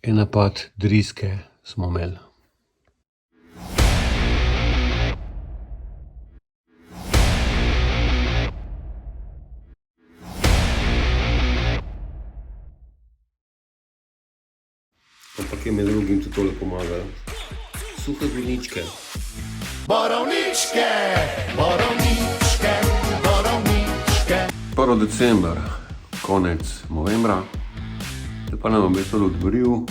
En napad driske smo imeli. Ampak je med drugim tudi tole pomagalo. Suhe goničke. Borovničke, borovničke, borovničke. 1. december, konec novembra. Zdaj pa nam je to odbril.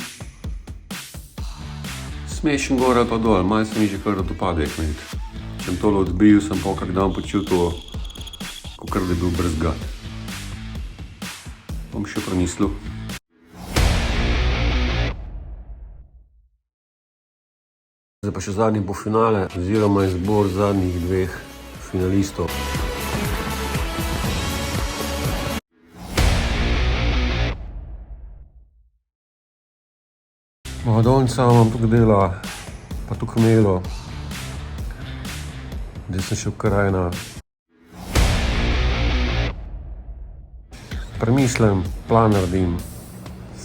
Smešen gor ali pa dol, malo se mi že kar dopadek imeti. Če sem tole odbil, sem pa kak dan počutil, kakor da je bil brzgat. Bom še premislil. Zdaj pa še zadnji polfinale, oziroma izbor zadnjih 2 finalistov. Danes imam tukaj dela, pa tukaj melo. Zdaj sem šel kar na premislem, plan naredim.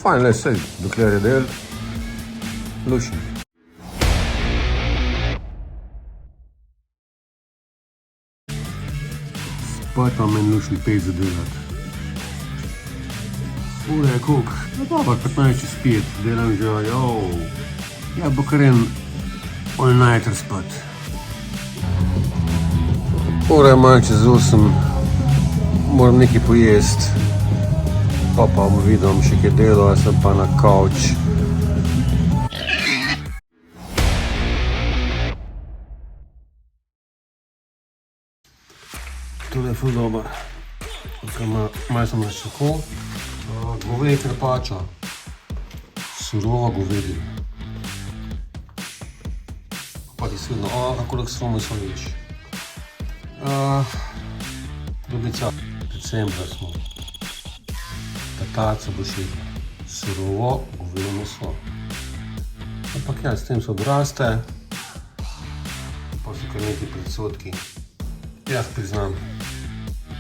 Fajn, le sej, dokler je del, lušim. Spet pa meni lušni 5 za delati. Ure je koliko? Pa 15:05, delam že, ja bo kar en all-nighter spat. Ure je malo čez 8, moram nekaj pojest. Pa bom videl še kaj delo, jaz sem pa na kavč. Tole je ful dober. Malo sem načakal. Goveje krpača. Surova govedina. Pa ti svidno, kako lahko smo misliš. Drugica, decembra smo. Tataca bo še surovo goveje meso. Ampak ja, s tem se odraste. Pa so kar neki predsodki. Jaz priznam,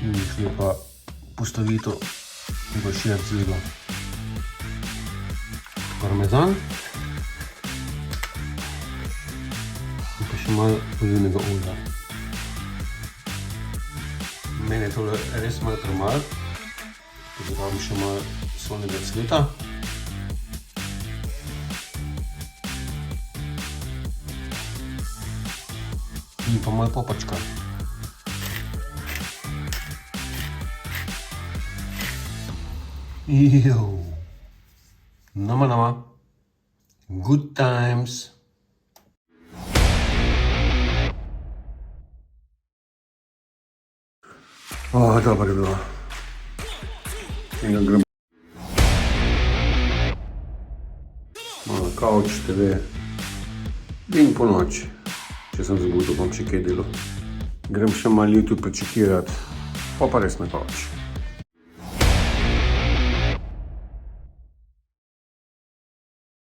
ni lepa postavitev. Pa še cvigo. Parmezan. In pa še malo olivnega olja. Meni je tole res malo premalo. Dodam še malo solnega cveta. In pa malo popačka. Nama. Good times. Dobro je bilo. Grem malo kavč, TV. In po noči, če sem zbudil, bom še kaj delal. Grem še malo YouTube prečekirati, pa res na kavč.